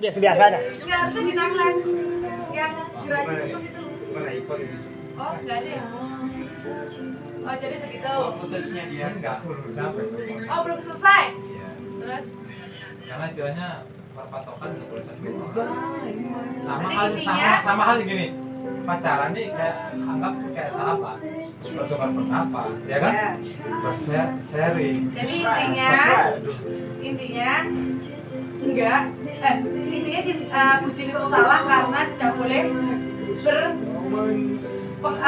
biasa aja. Enggak harusnya di time lapse yang geraknya cepet itu. Mana ikon ini? Oh, enggak ada ya? Oh, jadi begitu. Footage-nya dia enggak belum sampai. Oh, belum selesai. Iya. Terus Karena istilahnya perpatokan nggak boleh satu orang. Intinya- Sama hal gini. Pacaran nih kayak anggap kayak sahabat, bertukar pendapat, ya kan? Ya. Sharing. Jadi intinya enggak intinya bucin itu salah karena tidak boleh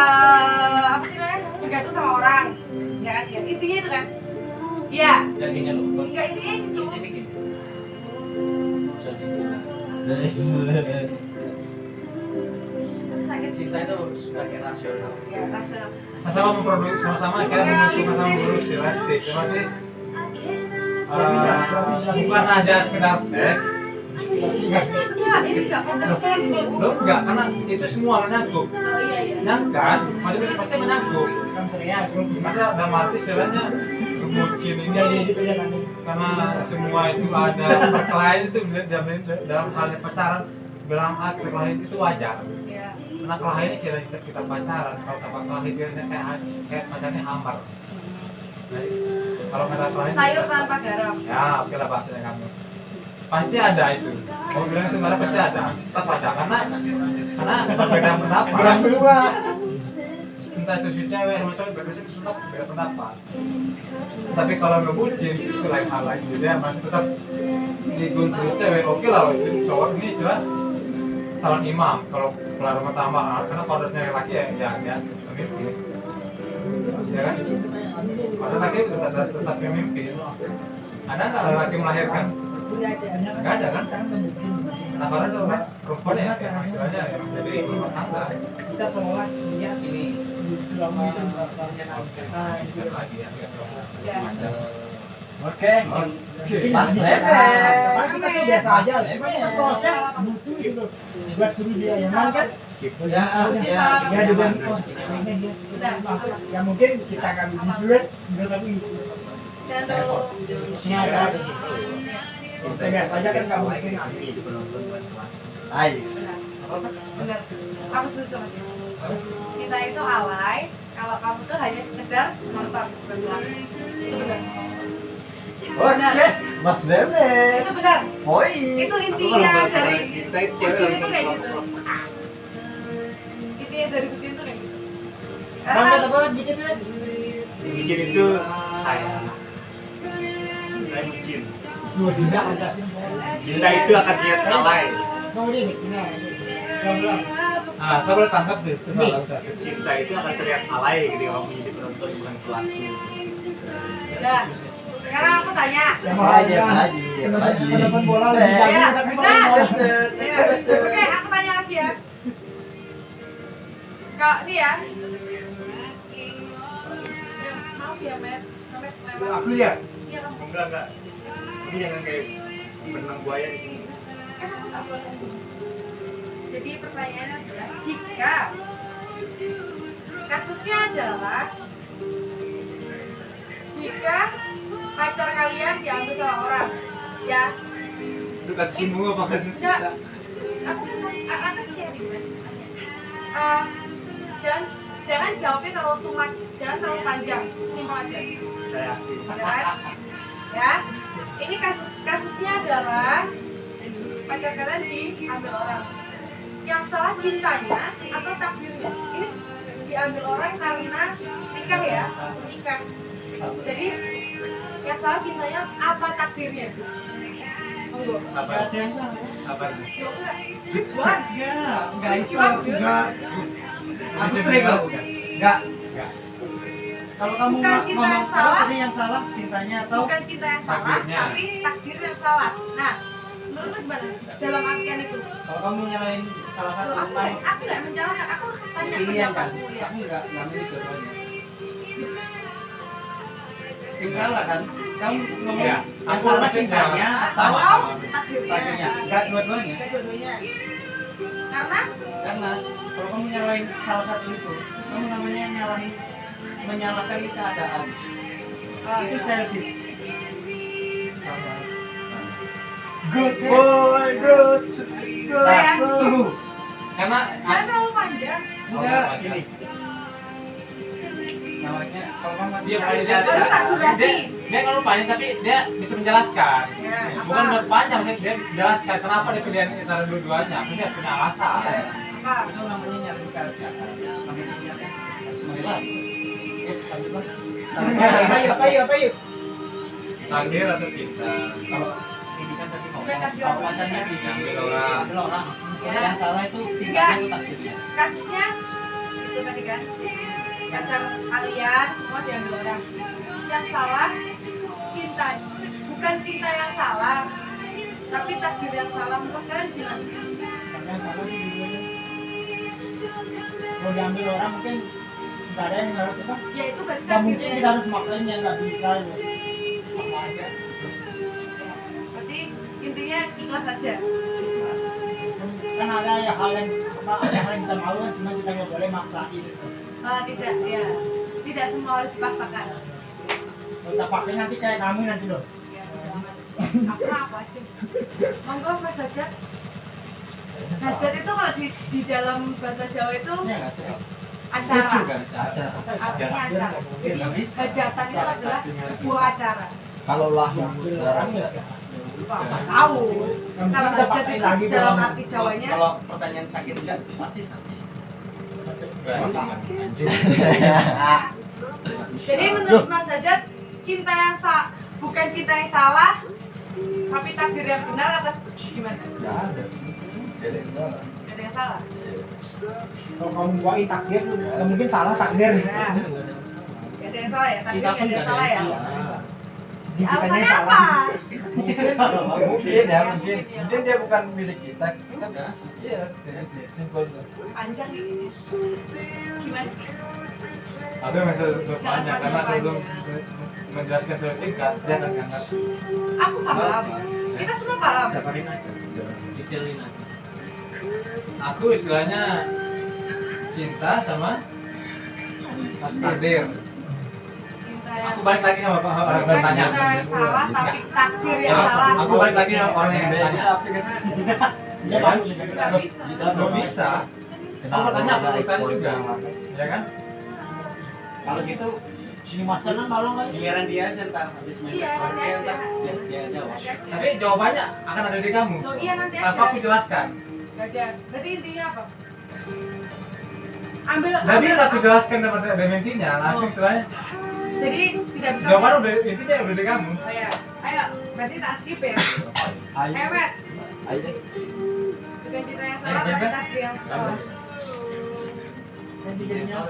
apa sih namanya, bergantung sama orang, ya kan? Ya intinya itu kan, ya Jadinya lu. enggak intinya itu. Jadi gini. Sakit Cinta itu sebagai rasional. ya rasional. Sama-sama memproduksi, sama-sama kayak mendukung sama memproduksi realistis. Berarti bukan aja sekedar seks. Ya ini enggak konteks seks. Lo enggak, karena itu semua menyangkut. Oh iya iya. Nyangkan, maksudnya pasti menyangkut. Kan serius. Ada dalam arti istilahnya kebucin ini karena semua itu ada perkelahian itu dalam halnya pacaran dalam hal perkelahian itu wajar. Ya. Karena kelahiannya kita pacaran, kalau tanpa kelahian kayak pacarnya hambar. Jadi, kalau nggak ada kelahian Sayur tanpa garam. ya oke lah bahasanya kamu pasti ada itu. Kamu bilang itu nggak ada, pasti ada, tetap ada karena berbeda pendapat. semua. Entah itu si cewek sama cowok tetap beda pendapat. Tapi kalau ngebucin itu lain hal lagi. Dia masih tetap digunting cewek. Oke lah, si cowok ini istilah calon imam. Kalau kelar rumah tangga, karena kalau ada cewek laki ya dia pemimpin. Ya kan? Ada laki tetap pemimpin. Ada nggak ada laki melahirkan? Enggak ada. Nggak ada kan? Nah karena itu perempuan ya, istilahnya jadi rumah tangga. Kita seolah lihat Ini dalam itu merasa Lagi ya. Ya. oke. Mas Tapi kita tuh biasa aja, cuma kita proses butuh gitu buat suruh dia nyaman kan. Ya, Ya dengan kayaknya dia suka ya mungkin kita akan duit juga tapi Jangan terlalu nyata kita biasa aja kan nggak mungkin Nice. benar. Aku setuju sama dia. Kita itu alay kalau kamu tuh hanya sekedar nonton, bukan pelaku. Itu benar. Oke, Mas Bebe. Itu benar. Poin. Itu intinya dari kita itu bucin itu kayak gitu. Intinya dari bucin itu kayak gitu. Karena Bucin itu saya bucin. dua tidak ada sih Cinta itu akan niat alay. mau dia nih bilang Ah, saya boleh tangkap tuh, itu salah Ustaz. Cinta itu akan terlihat alay gitu kalau menjadi penonton bukan pelaku. udah. Sekarang aku tanya. penonton bola lebih Ya, jago tapi benar. malah Oke, aku tanya lagi ya. Kalau ini ya. Maaf ya, Met. Met lewat. Aku lihat. Iya, kamu. Enggak. Ini jangan kayak benang buaya di sini. Kan aku tak buat tadi. Jadi pertanyaannya adalah jika kasusnya adalah jika pacar kalian diambil sama orang, ya Itu kasusmu apa kasus enggak, kita? aku akan sharing kan. Jangan jawabnya terlalu too much, jangan terlalu panjang, simpel aja. Saya yakin. Ya kan? Ya, ini kasusnya adalah pacar kalian diambil orang. Yang salah cintanya atau takdirnya? Ini diambil orang karena nikah ya, nikah. Jadi yang salah cintanya apa takdirnya? Monggo. Sabar. Sabar. Yo enggak. Which one? enggak Which iso one, dude? enggak aku straight loh enggak kalau kamu Bukan cinta yang salah. ini yang salah cintanya atau Bukan cinta yang salah, Takdirnya. tapi takdir yang salah. Nah, menurut lu gimana? Dalam artian itu? kalau kamu nyalain salah satu Loh, aku nggak mencalonkan, aku tanya pilihan kan pendapatmu ya. aku nggak milih dua-duanya yang salah kan kamu ngomong Iya, yang aku salah masih cintanya sama. Atau takdirnya? takdirnya enggak dua-duanya Enggak dua-duanya. Karena karena kalau kamu nyalain salah satu itu kamu namanya nyalahin menyalahkan keadaan itu childish good boy good karena Jangan terlalu panjang. Enggak, gini. Namanya kalau kamu masih dia cari dia Baru satu durasi. dia kalau panjang tapi dia bisa menjelaskan. Ya, Bukan apa? berpanjang, maksudnya dia menjelaskan kenapa dia pilihan antara dua-duanya. Maksudnya punya alasan. Apa? itu namanya nyari kata. Namanya nyari. Marilah. Yes, lanjutlah. Apa yuk? Takdir atau cinta. Kalau ini kan tadi mau Udah takdir. kalau pacarnya Diambil orang. ambil orang. Ya. Yang salah itu Enggak. tinggal itu takdirnya. Kasusnya itu tadi kan. Pacar kalian semua diambil orang. Yang salah cinta. Bukan cinta yang salah. Tapi takdir yang salah. Menurut kalian gimana? Yang salah sih dulunya. Kalau diambil orang mungkin nggak ada yang harus apa? Ya itu berarti Nggak mungkin takdirnya. kita harus maksain yang nggak bisa. Ya. Maksa aja. Ya, berarti intinya ikhlas aja. Kan ada ya hal yang apa? Ada hal yang kita mau kan, cuma kita nggak boleh maksain. Tidak, ya. Tidak semua harus dipaksakan. Kalau kita paksain nanti kayak kamu nanti loh. Ya, apa aja. Monggo Mas Hajat. Hajat itu kalau di dalam bahasa Jawa itu Iya nggak sih? acara. Acara. Artinya acara. Jadi Nggak bisa. hajatan itu adalah sebuah acara. Kalau lah Diambil orang ya. Nggak tahu. Yang Kalau penting kita hajat paksain itu lagi dalam dalam arti Jawanya Kalau pertanyaan sakit enggak pasti sakit. Pasangan. jadi menurut Mas Hajat cinta yang bukan cinta yang salah tapi takdir yang benar atau gimana? nggak ada sih. Nggak ada yang salah. Gak ada yang salah. Kalau kamu buain takdir, nggak mungkin salah takdir. Nah, gak ada yang salah ya, takdir Kita gak pun ada yang nggak salah ya. Di kitanya Alasannya salah. apa? Mungkin ya, mungkin dia bukan milik kita. Kita iya, simpel. Panjang nih. Gimana? Tapi masih berpanjang karena untuk menjelaskan secara singkat dia akan ngangkat. Aku paham. Kita semua paham. Jabarin aja. Detailin aja. Aku istilahnya cinta sama takdir. Cinta yang Aku balik lagi sama orang yang bukan bertanya. cinta yang salah tapi takdir yang Ya, salah. aku balik lagi sama orang yang bertanya. aplikasi. Dia Ya kan? baru Nggak bisa. Belum bisa. Kamu bertanya aku bertanya juga, ya kan? Kalau gitu ini master kan balong kali. giliran dia aja ntar habis main Iya, nanti dia aja. ntar dia jawab. Ada aja. Tapi jawabannya akan ada di kamu. Loh, iya nanti Tanpa aja. aku jelaskan. Gak ada. Berarti intinya apa? Ambil. Nggak bisa aku jelaskan dapat intinya, langsung istilahnya. Jadi tidak bisa. Jawaban udah intinya udah di kamu. Oh ya. Ayo, berarti tak skip ya. Ayo. Ewet. Ayo. Bukan cinta yang salah tapi takdir yang salah.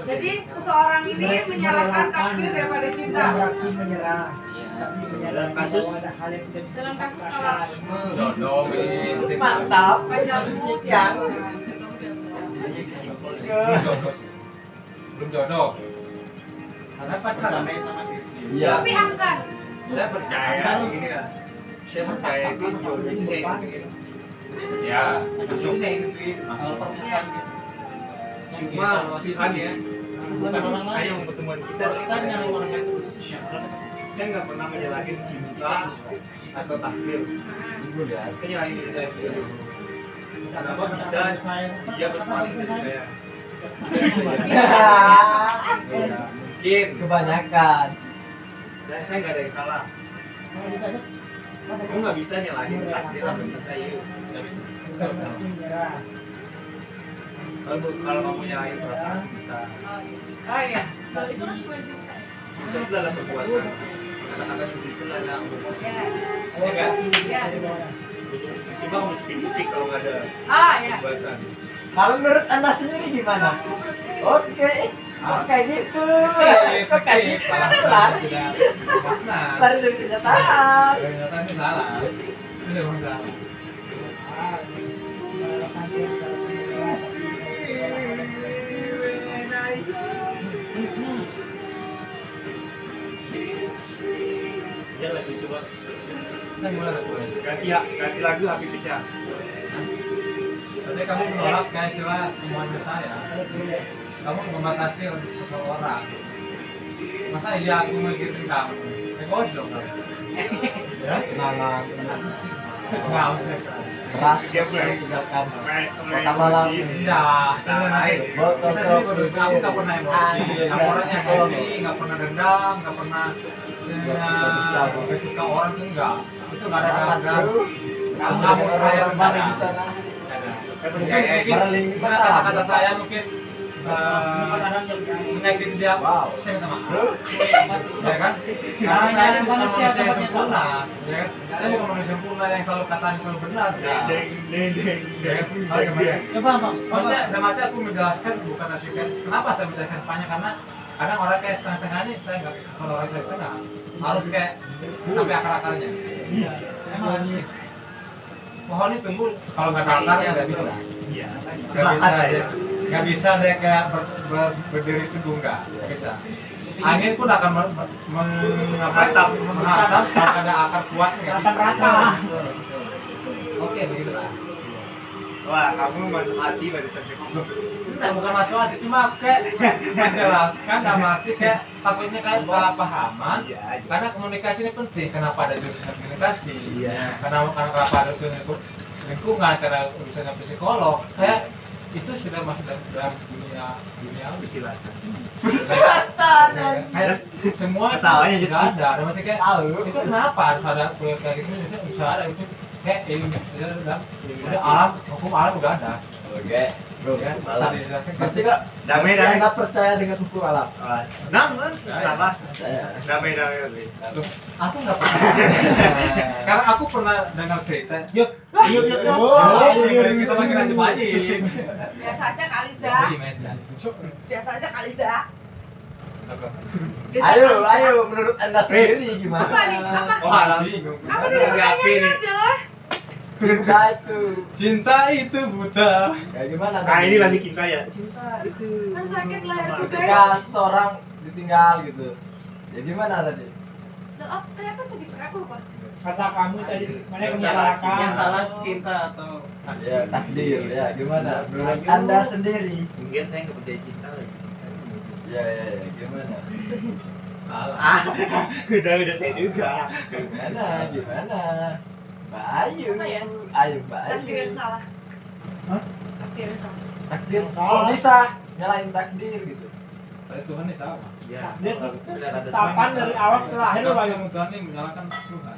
Jadi seseorang ini menyalahkan takdir daripada cinta. Berarti menyerah. Tapi menyerah Dalam kasus ada hal yang tidak bisa Dalam kasus dipaksakan. kalau Jodoh ini. Mantap. panjang Ikan. Belum jodoh. karena pacaran sama diri sendiri. Iya. tapi akan. Saya percaya gini lah. Saya percaya itu jodoh itu saya ikutin. Ya, justru saya ikutin. Kalau perpisahan gitu. Cuma Tuhan ya, bukan hanya mempertemukan kita. Kalau kita nyari orang yang terus. Saya nggak pernah menyalahin cinta atau takdir. Ibu lihat. Saya nyalahin diri saya sendiri. Kenapa bisa dia berpaling dari saya? Ya, mungkin Kebanyakan. saya nggak ada yang salah. Aku nggak bisa nyalahin takdir atau cinta ya, nggak bisa. Bukan berarti menyerah. Kalau kamu nyalahin perasaan bisa. Oh iya. Kalau itu kan bukan cinta. Itu adalah perbuatan. Kata-kata tulisan ada Ya. Iya nggak? Ya. Coba kamu spesifik kalau nggak ada Ah ya. perbuatan. Kalau menurut Anda sendiri gimana? Oke. Oh, kayak gitu. Kok kayak gitu? Lari. Makna. Lari dari kenyataan. Ternyata ini salah. Ini memang salah. Ya lagi itu bos. Saya mulai dari tulis. Ganti lagu HP pecah. Berarti kamu menolak kayak istilah semuanya saya. Kamu membatasi untuk seseorang. Masa iya aku mikirin kamu? Egois dong kamu. Ya? Kenalan. Enggak, maksudnya berat Dia mulai tinggalkan mulai kota malam. Iya, Botol kita sih kudu aku nggak pernah emosi, Anjir, aku orangnya kalau happy, nggak pernah dendam, nggak pernah Nggak bisa, Bu. nggak suka orang tuh enggak, itu nggak ada Semangat, dendam. bro. Kamu saya orang baru di sana. Mungkin Berling misalnya kata-kata saya mungkin menyakiti dia, Wow. saya minta maaf. Bro, Ya kan? Karena saya bukan manusia yang sempurna, ya kan? Saya bukan manusia sempurna yang selalu katanya selalu benar. Ya. Ya kan? Oh, gimana? Coba bang. Maksudnya dalam arti aku menjelaskan bukan arti kan kenapa saya menjelaskan banyak karena kadang orang kayak setengah-setengah ini saya nggak, kalau orang saya setengah harus kayak sampai akar-akarnya. Iya. Emang Pohon ini tumbuh kalau nggak ada akarnya nggak bisa. Iya. Nggak bisa dia kayak berdiri teguh nggak bisa. Angin pun akan menghantam kalau ada akar kuat nggak bisa. rata-rata. Oke begitu lah. Wah, kamu masuk hati pada sampai Enggak, bukan masuk hati, cuma kayak menjelaskan dalam arti kayak takutnya kayak salah pahaman. Iya. Karena komunikasi ini penting. Kenapa ada jurusan komunikasi? Iya. Karena kenapa ada jurusan lingkungan? Karena urusannya psikolog. Kayak itu sudah masuk dalam dunia silakan. Persilatan. kayak semua Ketawanya itu jadi- nggak ada. Ada masih kayak Tahu. itu kenapa harus ada kuliah kayak gitu? Bisa ada itu kayak ilmu udah alam hukum alam udah ada. Oke, bro. Ya, Malam. bisa dijelaskan. Berarti kok Damai, berarti damai. Anda percaya dengan hukum alam? Namun, kenapa? Saya. Damai. Tuh, aku nggak pernah. Sekarang aku pernah dengar cerita. Yuk, Yuk. kita lagi rajin aja. Biasa aja kali Za. Biasa aja kali Za. Biasa Ayo, kali, Za. ayo, menurut Anda sendiri gimana? Apa nih? Apa? Oh, alam. Apa nih Lagi api pertanyaannya nih. adalah? Cinta itu Cinta itu buta. kayak gimana? Nah, tadi? ini lagi cinta ya. Cinta itu. Kan sakit leherku Ketika guys. seseorang ditinggal gitu, ya gimana tadi? Loh, apa tadi? Aku lupa. Kata kamu tadi mana yang Yang menyalahkan? Yang salah cinta atau Ya takdir, ya gimana? Menurut Anda sendiri? Mungkin saya nggak percaya cinta lagi. Ya, gimana? Salah. Udah saya juga. Gimana? Bayu, Apa ya? ayo Bayu. Takdir yang salah. Hah? Takdir yang salah. Takdir, Yang kok salah. bisa nyalain takdir gitu? Tapi Tuhan ini sama. Ya. Dia Benar ada Tapan dari awal ke akhir Tapi Bang. yang Tuhan ini menyalahkan Tuhan.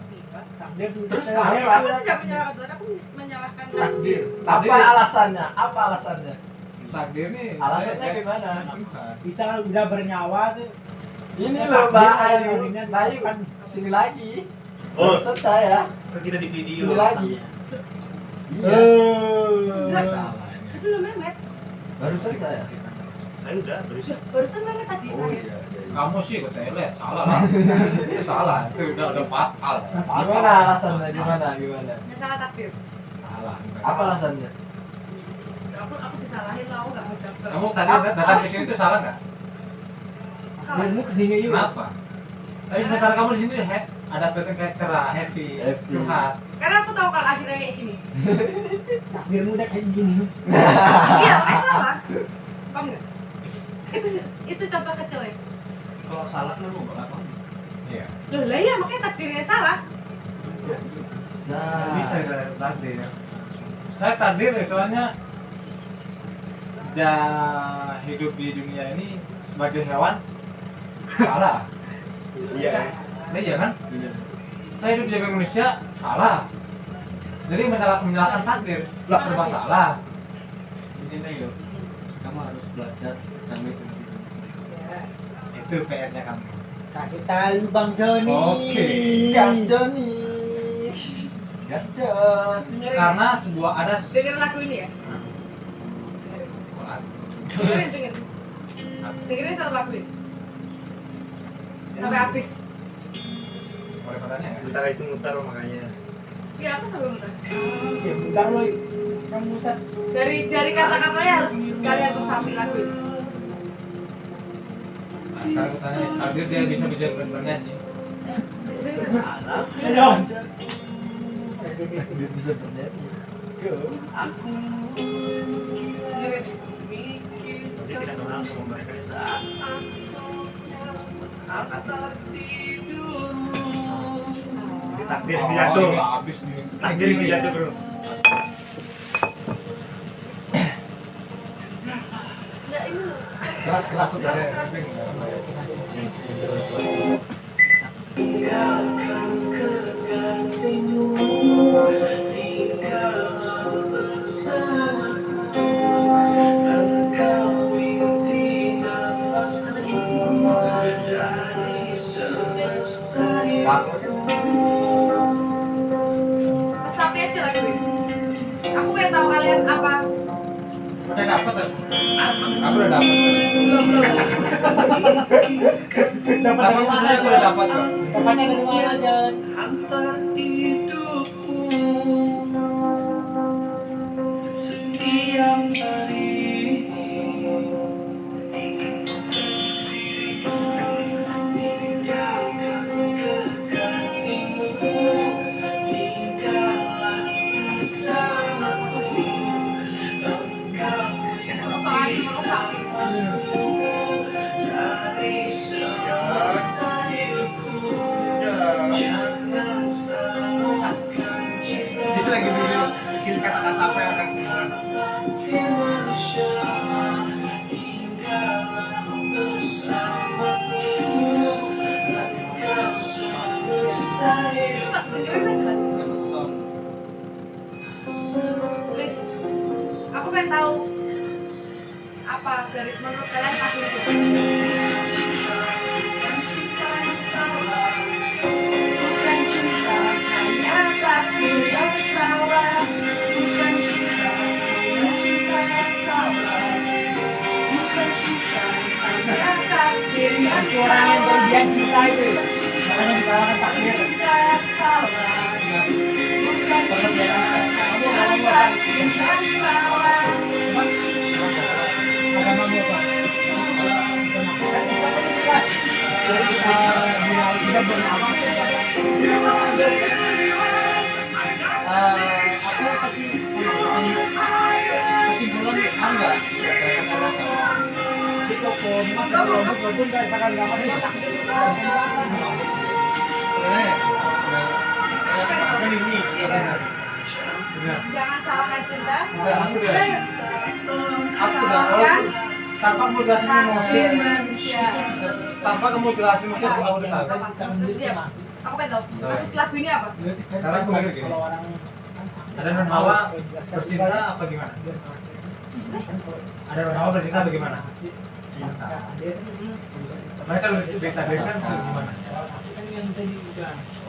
Takdir Terus terakhir. apa? Aku tidak menyalahkan Tuhan, aku menyalahkan Takdir. Tadi- Apa alasannya? Apa alasannya? Takdir ini Alasannya saya- gimana? Tuhan. Kita udah bernyawa tuh. Ini Takdir loh Mbak ada Ayu, yang Bayu, kan. sini lagi. Oh. Maksud saya, Kan kita di video. sini lagi. Iya, Nggak salah ini. Itu lo Mehmet. barusan saya. Saya udah berusaha. Barusan Mehmet tadi Oh terakhir. iya. Kamu sih ke toilet, salah lah. Itu salah, itu udah fatal. Gimana alasannya? Gimana? Yang salah takdir. Salah. Apa alasannya? Aku disalahin lah, aku nggak mau jawab. Kamu tadi datang ke sini itu salah nggak? Salah. Kamu kesini yuk. Kenapa? Tapi sementara kamu di sini ada pattern karakter happy, Happy. curhat. Karena aku tahu kalau akhirnya kayak gini. Takdirmu udah kayak gini. Iya, makanya salah. Paham nggak? Itu contoh kecil ya. kalau salah kan lu bakal apa? Iya. Loh lah ya, makanya takdirnya salah. Nggak bisa dari takdir ya. Saya takdir ya, soalnya ya hidup di dunia ini sebagai hewan salah. Iya. Iya kan? Saya hidup sebagai manusia salah. Jadi menyalahkan takdir, serba salah. Ini nih yuk, kamu harus belajar dan itu. Itu PR-nya kamu. Kasih tahu Bang Joni. Oke. Gas Joni. Gas Jon. Karena sebuah ada Dengerin lagu ini ya. Dengerin. Dengerin satu lagu ini. Sampai habis. boleh katanya ya? Bentar itu mutar makanya. Iya, aku sampai muter. Ya bentar lo. Kamu muter. Dari kata-katanya harus kalian resapi lagu ini. Nah, sekarang aku tanya, takdir dia bisa bernyanyi. Ayo. Dia bisa bernyanyi. Go. Dengerin. Jadi kita kenal sama mereka. Jadi takdir Oh, jatuh. iya, habis nih. Takdir jatuh bro. keras dari Resapi aja lagu ini. Aku pengen tahu kalian apa. Udah dapet kan? aku udah dapat. Dapat dari mana? Aku udah dapat kok. Dapatnya dari mana aja? Itu lagi bikin kata-kata apa yang akan keluar. Please, aku pengen tahu apa dari menurut kalian lagu itu. Bukan cinta hanya takdir yang salah. Bukan cinta yang salah. Bukan cinta hanya takdir yang Itu orang yang salah. berlebihan cinta itu. Makanya dikalahkan takdir. Cinta yang salah. Bukan cinta hanya takdir yang salah. Agamamu apa? Kan Islam itu jelas. Tidak bernama. Aku tapi kesimpulan enggak berdasarkan agama. Itu pun masih belum walaupun berdasarkan agama itu takdir. Sebenarnya kan ini benar. Jangan salahkan cinta. Enggak, aku udah. Dan Aku udah. salahkan Tanpa kamu jelasin emosi, takdir manusia. tanpa kamu jelasin emosi, aku udah tahu. Maksudnya apa? Aku pengen tahu. Maksud lagu ini apa? Sekarang aku mikir gini. Kalau orang Ada non Hawa bercinta apa gimana? Ada non Hawa bercinta apa gimana? Mereka lebih ditakdirkan gimana?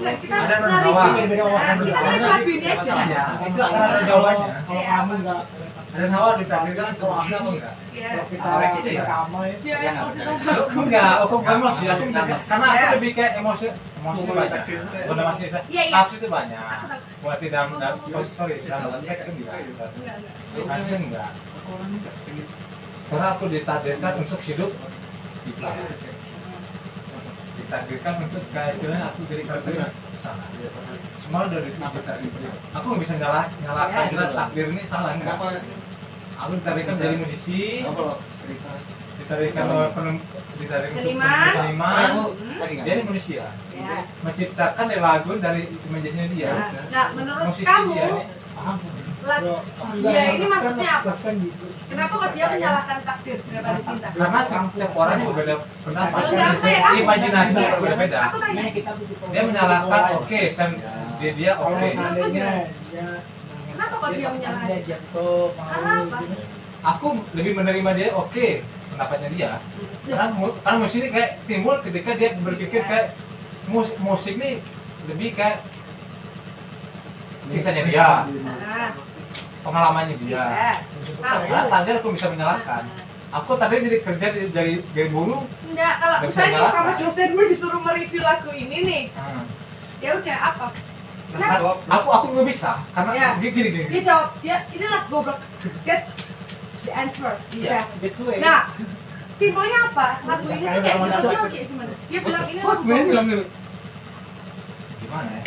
Nah, kita Ada non lari. Hawa. Nah, kita lari lagu ini aja. Ya, itu akan ada jawabannya. kalau kamu enggak Ada non Hawa ditakdirkan kalau aku apa enggak? Iya. kalau kita Koreksi deh ya. kamu ya. Dia yang posisi Aku enggak, aku bukan emosi, aku karena aku lebih kayak emosi itu banyak. Bukan masih Iya, iya. nafsu itu banyak. Buat tidak sorry, dalam seks kan enggak. Pasti enggak. Sekarang aku ditakdirkan untuk hidup di ditakdirkan untuk kayak istilahnya aku jadi karakter sana. Semua udah ditakdirkan. Aku nggak bisa nyalakan jelas takdir ini salah enggak. Aku ditakdirkan jadi musisi, ditakdirkan Seniman. seniman. Hmm. Dia ini manusia, Ya. menciptakan lagu dari imajinasinya dia. Nah, menurut Musisi kamu, dia ini. dia ini maksudnya apa? Bahkan gitu. Kenapa kok dia menyalahkan takdir daripada cinta? Karena setiap orang itu berbeda pendapat, Enggak, kayak aku. imajinasinya berbeda. Aku tanya. Ini kita butuh Dia menyalahkan, oke, dia kalau oke. seandainya dia Kenapa kok dia menyalahkan? dia jatuh mau Kenapa? gitu. Aku lebih menerima dia, oke, pendapatnya dia. Karena musik ini kayak timbul ketika dia berpikir kayak musik ini lebih kayak kisahnya dia, Nah, pengalamannya dia. ya. Karena takdir aku bisa menyalahkan. Aku tadi jadi kerja dari buruh. Enggak, kalau Nggak bisa misalnya nyalahkan. sama dosenmu disuruh mereview lagu ini nih, ya udah apa? Nah, aku nggak bisa karena Ya. gini. Dia jawab, dia ini lah goblok. That's the answer. Iya. That's way. Nah, simpelnya apa? Lagu ini Saya tuh kayak udah gitu, ngomong kayak gimana? Dia bilang ini Fuck, lagu man, goblok. bilang gitu. Gimana ya?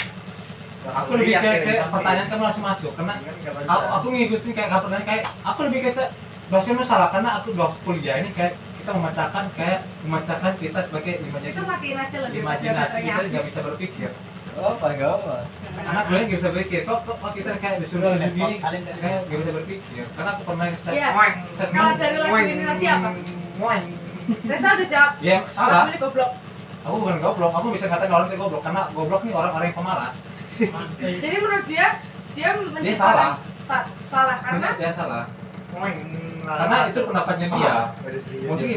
Aku lebih kayak pertanyaan kamu langsung masuk karena aku ngikutin kayak nggak pernah kayak aku lebih kayak dosennya salah karena aku dosen kuliah ini kayak kita memecahkan kita sebagai Itu matiin aja lebih imajinasi kita nggak bisa berpikir. Enggak apa. Anak kuliah nggak bisa berpikir kok kita kayak disuruh hidup gini kayak nggak bisa berpikir karena aku pernah Iya. Kalau dari lagu ini nanti apa? Reza udah jawab. Ya salah. Kamu ini goblok. Aku bukan goblok, aku bisa ngatain orang itu goblok karena goblok nih orang-orang yang pemalas. Jadi menurut dia menyatakan salah. Salah karena Dia salah. Karena itu pendapatnya dia. Mungkin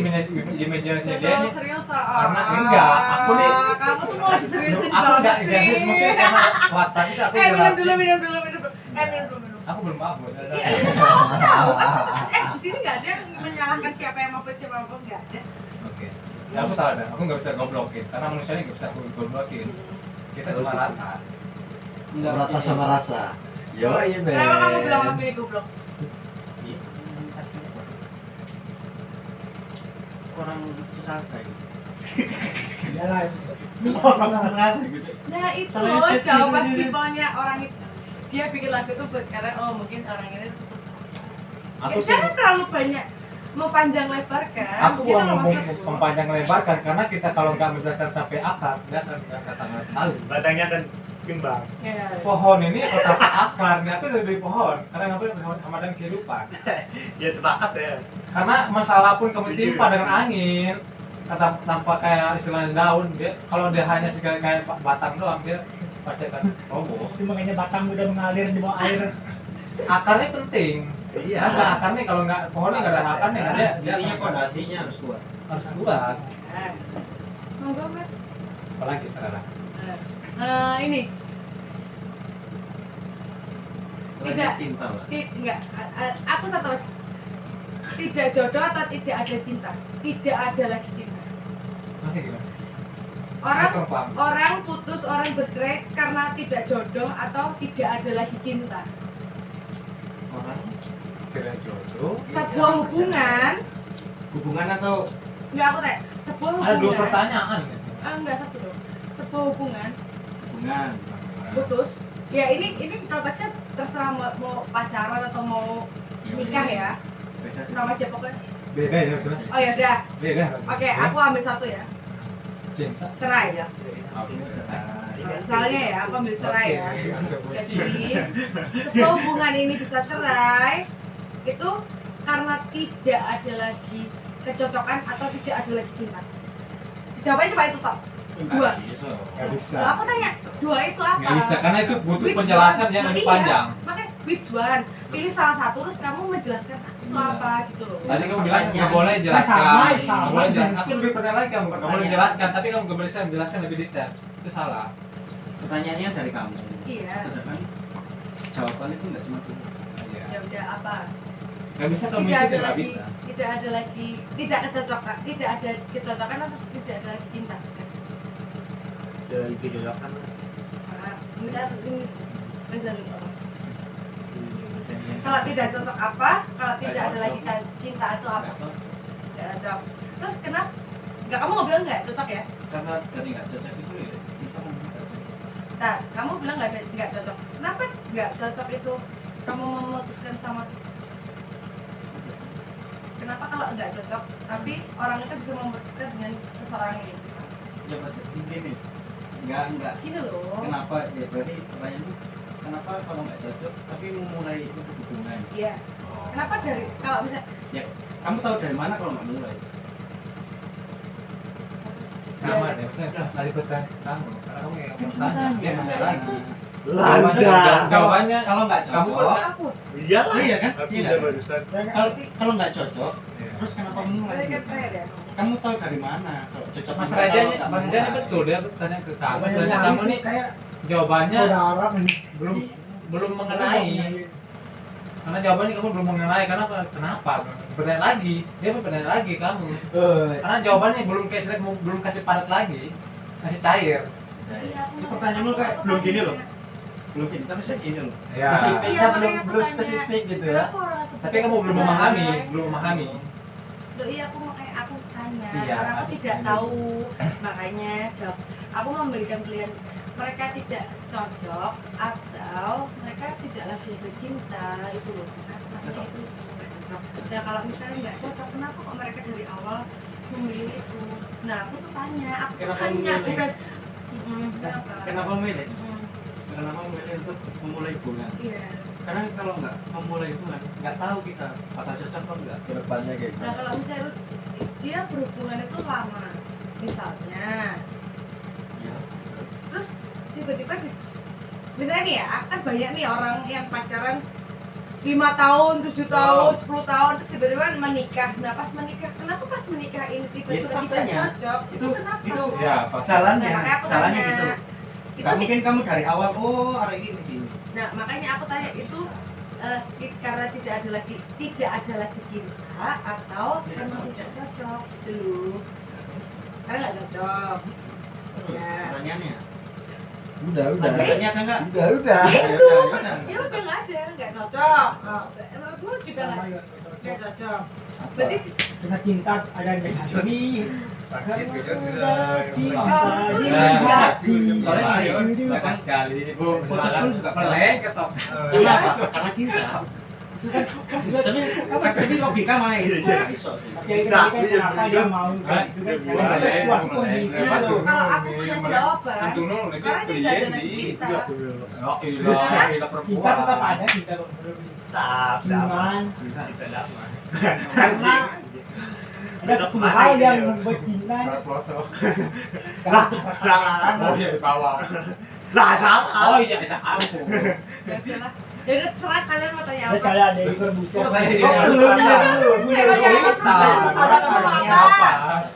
imajinasinya dia nih. serius Karena enggak, aku nih kamu tuh mau diseriusin aku enggak banget serius sih. mungkin karena kuat tapi aku Minum jelasin. dulu. Minum dulu. Aku belum paham bos. Di sini nggak ada yang menyalahkan siapa yang mabuk siapa yang mabuk, nggak ada. Oke. Ya aku salah dah. Aku nggak bisa goblokin karena manusia ini nggak bisa aku goblokin. Kita semua rata. Rata sama rasa. Yo, iya be. Kenapa kamu bilang aku ini goblok? Orang susah saya. Iyalah. Orang susah gitu. Nah itu Soalnya loh dia jawaban gini-gini. simpelnya orang itu. Dia bikin lagu itu buat karena mungkin orang ini terus. Aku sih Jangan terlalu banyak memanjang lebar kan. aku Kita mau nggak ngomong maksud- mempanjang lebarkan karena kita kalau nggak menjelaskan sampai akar dia akan tahu. Batangnya akan kembang. Ya. Pohon ini kalau tanpa akar, dia tuh lebih pohon karena nggak boleh Ramadan kehidupan. Ya sepakat ya. Karena masalah pun kamu timpa dengan angin, tanpa kayak istilahnya daun, dia kalau dia hanya segala kayak batang doang dia pasti akan roboh. Itu makanya batang udah mengalir di bawah air. Akarnya penting. Iya. Karena akarnya kalau nggak pohonnya nggak ada akarnya, dia Intinya akan- fondasinya harus kuat. harus kuat. Nah. Monggo, Mas. Apalagi sekarang. Ini tidak Cinta lah. enggak aku satu lagi. Tidak jodoh atau tidak ada cinta, tidak ada lagi cinta. Masih gimana? Orang Kurang paham. orang putus, orang bercerai karena tidak jodoh atau tidak ada lagi cinta. Orang Kira jodoh. Sebuah hubungan, atau enggak aku tanya, sebuah hubungan. Ada dua pertanyaan. Enggak satu dong. Sebuah hubungan hubungan. putus. Ya ini konteksnya terserah mau pacaran atau mau nikah ya. Beda sih. Sama aja pokoknya. Beda ya betul. Oh ya udah. Beda. Oke, aku ambil satu ya. cinta. Cerai ya. Oke. Misalnya ya, aku ambil cerai ya. Oke. Jadi sebuah hubungan ini bisa cerai itu karena tidak ada lagi kecocokan atau tidak ada lagi cinta. Jawabannya cuma itu toh. Dua. Nggak bisa. Loh, aku tanya, dua itu apa? Nggak bisa karena itu butuh Which penjelasan one? yang Nah, lebih iya. panjang. Makanya which one? Pilih salah satu terus kamu menjelaskan itu apa gitu loh. Tadi kamu bilang nggak boleh jelaskan, sama. nggak boleh jelaskan. Aku lebih pernah lagi kamu nggak boleh jelaskan, tapi kamu nggak boleh menjelaskan lebih detail. Itu salah. Pertanyaannya dari kamu. Iya. Sedangkan jawaban itu nggak cuma dua. Ya udah apa? Nggak bisa kamu Tidak itu ada nggak lagi, bisa. tidak ada lagi, tidak kecocokan, tidak ada kecocokan atau tidak ada lagi cinta. Dari kejodohan. Nah, ini Reza dulu. Kalau tidak cocok apa? Kalau tidak ada lagi cinta itu apa? Tidak cocok. Terus kenapa? Enggak, kamu mau bilang nggak cocok ya? Karena dari nggak cocok itu ya sisa komunikasi. Nah, kamu bilang nggak cocok. Kenapa nggak cocok itu? Kamu memutuskan sama kenapa kalau nggak cocok, tapi orang itu bisa memutuskan dengan seseorang ini bisa? Ya pasti gini. Nggak. Gini loh. Kenapa? Ya berarti pertanyaannya kenapa kalau nggak cocok tapi memulai itu hubungan? Iya. Kenapa dari kalau bisa Ya kamu tahu dari mana kalau nggak mulai? Sama Iya. deh, maksudnya dari pertanyaan kamu, karena kamu yang bertanya, Bertanya. dia nanya lagi. Landa. Jawabannya Kalau nggak kamu cocok, aku? Iyalah. Iya kan? Aku Iya udah kan? barusan. kalau nggak cocok, Iya. terus kenapa memulai? Saya kan terakhir ya. Kamu tahu dari mana kalau cocok? Mas Kalau Raja nggak Mas Raja ini mulai. betul dia bertanya ke kamu. Banyak Sebenarnya yang kamu nih kayak jawabannya saudara belum mengenai. Karena jawabannya kamu belum mengenai. Kenapa? Bertanya lagi. Dia bertanya lagi kamu. Karena jawabannya belum kasih padat lagi, kasih cair. Ini pertanyaanmu kayak belum gini loh. Belum gini, tapi saya gini loh. Ya. Spesifiknya Iya, belum makanya belum aku spesifik tanya, gitu ya. kenapa orang itu Tapi bisa kamu belum cerai? memahami. Loh iya aku makanya aku tanya Iya, karena aku pasti. tidak tahu makanya jawab. Aku memberikan pilihan mereka tidak cocok atau mereka tidak lagi ada cinta itu loh. Makanya itu nggak cocok. Nah kalau misalnya nggak cocok kenapa kok mereka dari awal memilih itu? Nah aku tuh tanya, aku tuh Kenapa tanya memilih? bukan. Kenapa? Kenapa memilih? Mm, Kenapa memilih untuk memulai hubungan? Iya. Karena kalau nggak memulai hubungan, nggak tahu kita bakal cocok atau enggak. Kedepannya kayak Nah gitu. kalau misalnya dia berhubungan itu lama, misalnya, terus tiba-tiba misalnya nih ya, kan banyak nih orang yang pacaran 5 tahun, 7 tahun, 10 tahun, terus tiba-tiba menikah. Nah pas menikah, kenapa pas menikah ini tiba-tiba Itu tidak fasenya. cocok? Itu kenapa? itu Ya, fase. jalannya, Nah, makanya aku jalannya tanya. gitu. Itu Gak mungkin kamu dari awal, oh hari ini begini. Nah makanya aku tanya itu karena tidak ada lagi cinta atau memang tidak cocok dulu? Karena nggak cocok. Ya. Pertanyaannya. Udah. Pertanyaannya ada nggak? Udah. Ya udah nggak ada, nggak cocok. Oh, menurutmu juga nggak cocok. Berarti Kena cinta ada yang hati. Sakit gitu. Cinta Oh, di iya. hati. Soalnya Mario, Bahkan sekali, Bu. putus pun juga pernah. Meleng ketok. Iya. Karena cinta. Tapi logika main. Nggak iso sih. Ya itu kan kenapa dia mau kayak gitu kan? Karena ada situasi kondisi Nah, loh. kalau aku punya jawaban, Antuno nek karena tidak ada lagi di. cinta. Oh, iya perempuan. Kita tetap ada cinta kok. Cuman karena ada 10 hal yang membuat cinta Pelosok. karena itu perasaan. Oh iya di bawah. Lah salah. Oh iya bisa aku. Ya udahlah. Jadi terserah kalian mau tanya Ada apa. kayak ada yang berbusa.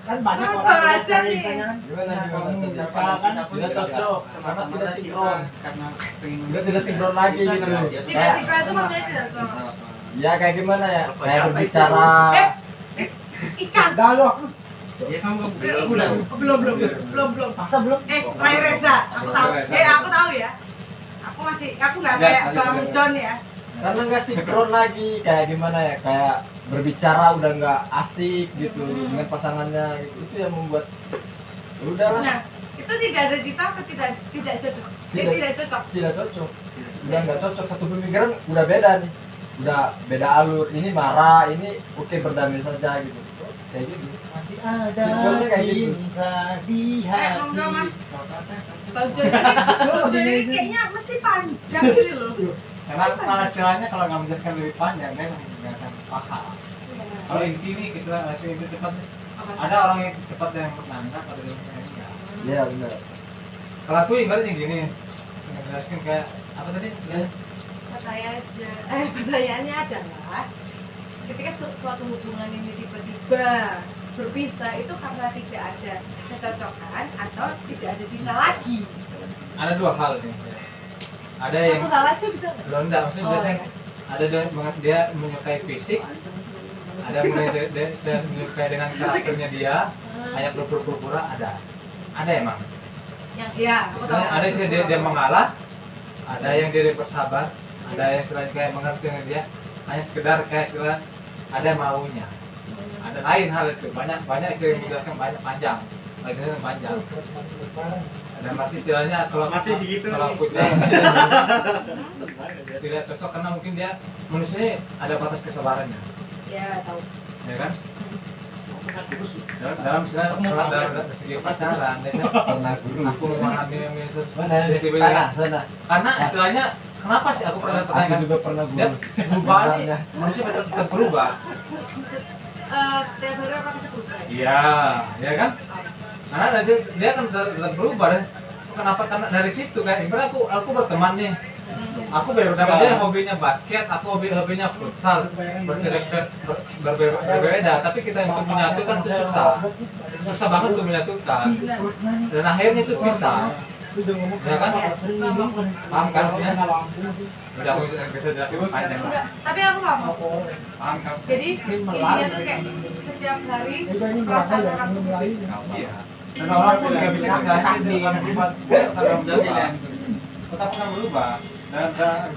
Kan banyak Apa orang yang aja cari nih? misalnya kan. Gimana Kamu Daripada kan cinta pun tidak juga cocok, semata-mata tidak cinta sinkron. karena pengen Udah tidak sinkron lagi gitu. Tidak sinkron itu maksudnya tidak cocok. Ya kayak gimana ya? Kayak berbicara. Ikan. Udah lu aku Ya kamu Belum. masa belum. Ray Reza, aku tahu. Aku tahu ya. Aku nggak kayak Bang John ya. Karena nggak sinkron lagi, kayak gimana ya? Kayak berbicara udah nggak asik gitu dengan pasangannya gitu. Itu yang membuat udahlah Nah, itu tidak ada cinta atau tidak cocok? Tidak cocok. tidak cocok. Udah nggak cocok, satu pemikiran udah beda nih. Udah beda alur. Ini marah, ini oke berdamai saja gitu. Kayak gitu. Masih ada Sinkronnya kayak gitu. cinta di Ngobrol hati. Mas. Bang John ini kayaknya mesti panjang sih loh. Karena kalau istilahnya kalau nggak menjelaskan lebih panjang kan nggak akan paham. Kalau inti nih istilah langsung itu cepat. Ada orang yang cepat yang menangkap, ada yang enggak. Iya benar. Kalau aku ibaratnya gini, menjelaskan kayak apa tadi? Ya. Pertanyaannya adalah ketika suatu hubungan ini tiba-tiba berpisah itu karena tidak ada kecocokan atau tidak ada cinta lagi. Ada dua hal nih. Ada yang Satu hal aja bisa nggak? belum enggak, maksudnya Oh, biasanya iya. ada banget dia menyukai fisik, ada mulai dia menyukai dengan karakternya dia, hanya pura-pura ada emang. Yang iya, aku tahu. Misalnya ada yang dia mengalah, ada yang dia bersabar, ada yang istilahnya kayak mengerti dengan dia, hanya sekedar kayak istilah ada maunya. Ada lain hal itu, banyak istilah yang menjelaskan banyak panjang, istilahnya panjang. Dan arti istilahnya kalau Masih segitu kalau nih. aku tidak cocok karena mungkin dia manusia ada batas kesabarannya, Ya, tahu. ya kan? Dalam istilah dalam segi pacaran, dia pernah aku memahami itu. Mana? Tiba-tiba Sana. karena istilahnya kenapa sih aku pernah Aku pertanyaan juga pernah dia gurus. berubah nih, manusia tetap berubah. Setiap hari orang bisa berubah. Iya, ya kan? Karena dia kan tetap berubah deh. Kenapa? Karena dari situ kan, ibarat aku berteman nih. Aku bersama dia hobinya basket, aku hobinya futsal, berbeda. Tapi kita untuk menyatukan itu susah banget untuk menyatukan. Dan akhirnya itu pisah. Ya kan? Paham kan maksudnya? Udah aku bisa jelasin panjang. Enggak, tapi aku nggak mau. Paham kan? Jadi intinya tuh kayak setiap hari perasaan orang tuh berbeda. Iya. Dan orang pun nggak bisa ngejelasin dia akan berubah. Dia akan berubah. Otak akan berubah. Dan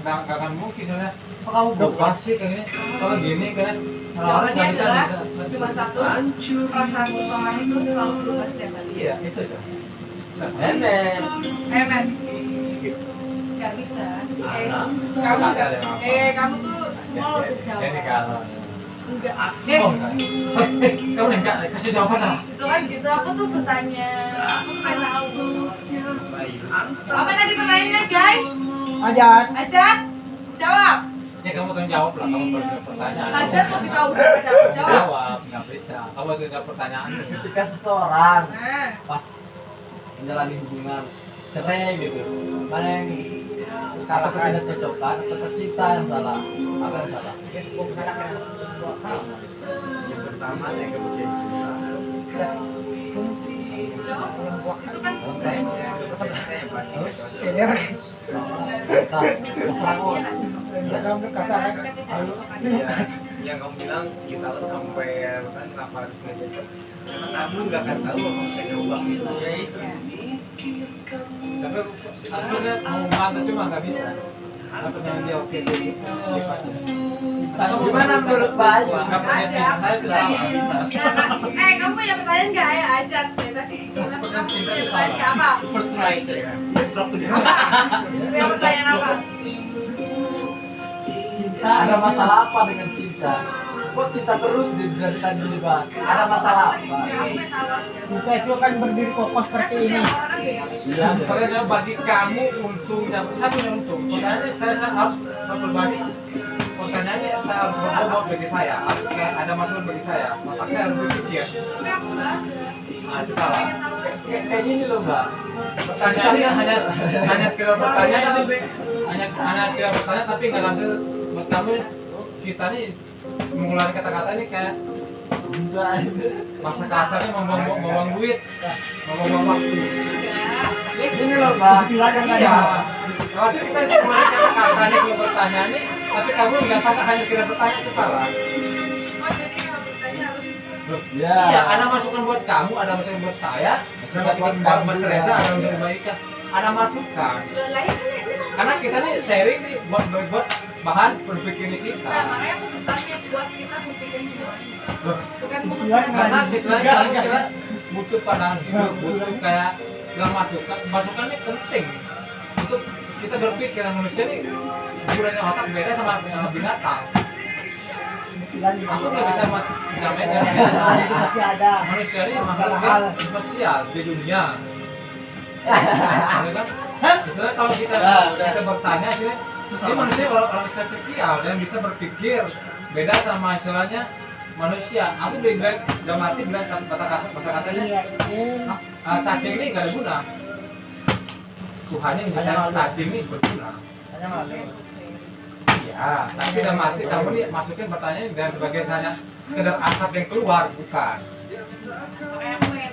nggak akan mungkin soalnya. Oh, kamu berubah sih kayak gini. Kalau gini kan orang Jawabannya nggak bisa. adalah cuma satu, perasaan seseorang itu selalu berubah setiap hari. Iya itu aja. Emen. Men, nggak bisa. Kamu tuh semua lo Ini terjawab. kalau. Enggak. Oh enggak. Kamu enggak kasih jawaban lah. Itu kan gitu. Aku tuh bertanya. Aku pengen tahu. Apa tadi pertanyaannya guys? Ajat. Ajak. Jawab. Ya kamu tanggung jawab lah, kamu bertanya. Hajat lebih tahu daripada aku jawab. Jawab, nggak bisa. Kamu tinggal pertanyaan. Ketika seseorang Nah, pas menjalani hubungan cerai gitu, mana yang salah ketidakcocokan atau tercipta yang salah? Apa yang salah? Yang pertama saya nggak percaya cinta. itu kan Saya yang pasti. Masalah kok. Yang kamu bilang kita harus sampai kan kenapa harus ngejajah? Karena kamu nggak akan tahu apa yang saya ubah itu ya itu. Tapi aku lihat mau bantu cuma nggak bisa. Apa yang dia oke gitu? Gimana menurut Pak Ayu? Nggak punya cinta, saya itu salah. Nggak bisa. kamu punya pertanyaan nggak ya Hajat? Tadi punya pertanyaan nggak apa? First try saya. Satu dia. Punya pertanyaan apa? Ada masalah apa dengan cinta? Kok cinta terus dari tadi dibahas? Ada masalah apa? Aku yang tahu aja. Cinta itu akan berdiri kokoh seperti ini. Setiap orang beda. Iya, Soalnya bagi kamu untungnya, saya punya untung. Pertanyaannya saya harus berbagi. Pertanyaannya saya harus berbobot bagi saya. Harus kayak ada masukan bagi saya. Maka saya harus berpikir. Tapi aku nggak ada. Nah itu salah. Pengen tahu aja. kayak gini loh Mbak. Pertanyaannya hanya sekedar bertanya, hanya sekedar bertanya, tapi nggak langsung buat kamu. Kita nih mengeluarkan kata-kata ini kayak Bisa. masa kasarnya membuang duit, membuang waktu. Gini loh Mbak. Iya. Kalau kita mengeluarkan kata-kata ini sebelum bertanya nih, tapi kamu nggak tahu hanya sekedar bertanya itu salah. Oh jadi kalau bertanya harus Ya. Iya, ada masukan buat kamu, ada masukan buat saya, Masukan buat buat kamu Mas juga. Reza, ada masukan buat Ika, ada masukan. lain kan ini. Karena kita nih sharing nih buat bahan berpikir kita. Nah, makanya aku bertanya buat kita berpikir semuanya. Loh, Bukan untuk karena istilahnya kamu istilah butuh pandangan hidup, butuh kayak istilah masukan ini penting untuk kita berpikir. Manusia nih gunanya otak beda sama binatang. Aku nggak bisa menjamin ya. Itu pasti ada. Manusia ini makhluk yang spesial di dunia. Ya kan? Sebenarnya kalau kita bertanya sih, ini manusia orang spesial dan bisa berpikir beda sama istilahnya manusia. Aku bilang udah mati bilang kata kasarnya Iya, ini. cacing ini nggak ada guna. Tuhan yang bilang cacing ini berguna. Hanya malu. Iya, tapi udah mati kamu nih masukin pertanyaan dan sebagai hanya sekedar asap yang keluar, bukan. Makanya aku pengen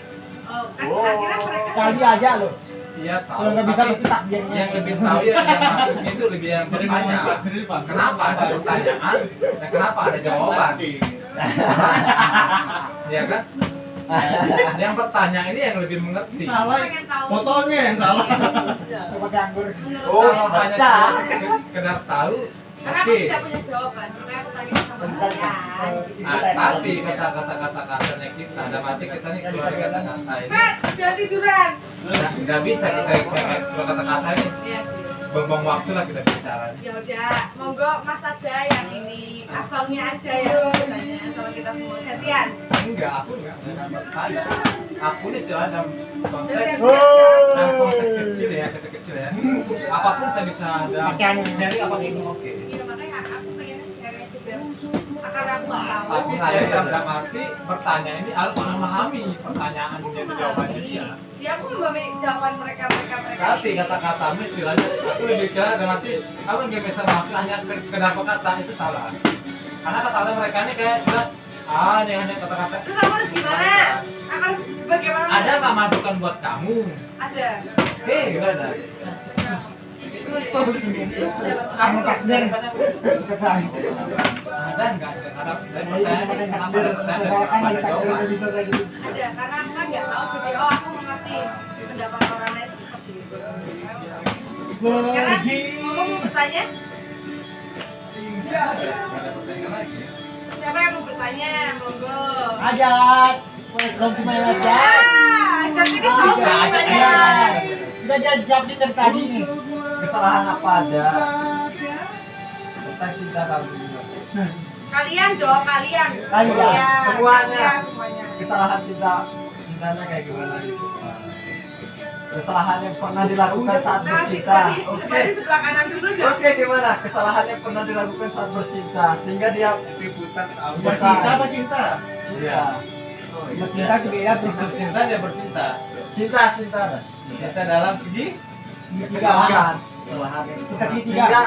kan akhirnya mereka Sekali aja loh. Iya tahu. Kalau nggak bisa Tapi pasti takdirnya. yang lebih tahu ya yang maksudnya itu lebih yang bertanya. Kenapa ada pertanyaan dan kenapa ada jawaban? Iya kan? Yang bertanya ini yang lebih mengerti. pengen tahu. Botolnya yang salah. Coba dianggur. Kalau hanya baca. sekedar tahu, Karena aku oke. tidak punya jawaban, makanya aku tanya sama kalian. Nah, tapi kata-kata kasarnya kita, ada mati kita nih keluar kata-kata ini. Mat, jangan tiduran. Nggak bisa kita keluar kata-kata ini. Iya sih. Buang waktu lah kita bicara. Ya udah, monggo Mas aja yang ini, abangnya aja yang bertanya sama kita semua gantian. Enggak, aku enggak bertanya. Aku ini istilah dalam konteks kecil ya, kecil ya. Apapun saya bisa ada sharing apa gitu, oke. Iya makanya aku pengen share aja biar akar aku nggak tahu. Tapi saya dalam arti bertanya ini harus memahami pertanyaannya itu jawabannya dia. Dia aku memahami jawaban mereka. Tapi kata-katamu istilahnya, aku lebih bicara dalam arti kamu nggak bisa masuk hanya sekedar kata itu salah. Karena kata-kata mereka ini kayak sudah ini hanya kata-kata. Terus aku harus gimana? Aku harus bagaimana? Ada nggak masukan buat kamu? Ada. Nggak ada. Kamu kasih. Ada nggak? Ada pertanyaan, kenapa ada pertanyaan dan kenapa ada jawaban? Ada, karena aku kan nggak tahu jadi aku mengerti pendapat orang lain itu seperti itu. Sekarang mau bertanya? Nggak ada pertanyaan lagi. Siapa yang mau bertanya? Monggo. Ajat. Welcome to my life. Jadi ini mau bertanya. Udah jadi siapin dari tadi nih. Kesalahan apa aja tentang cinta kamu? Kalian dong, kalian. Semuanya. Semuanya. Kesalahan cintanya kayak gimana gitu? kesalahan yang pernah dilakukan saat Nah, bercinta. coba di sebelah kanan dulu deh. Oke, gimana? Kesalahan yang pernah dilakukan saat bercinta sehingga dia Liputan tahu. Bisa. Cinta apa cinta? cinta. Bercinta beda Bercinta dia bercinta. Cinta, cinta. Cinta dalam segi. Kesalahan. Kesalahan. Kita segitiga.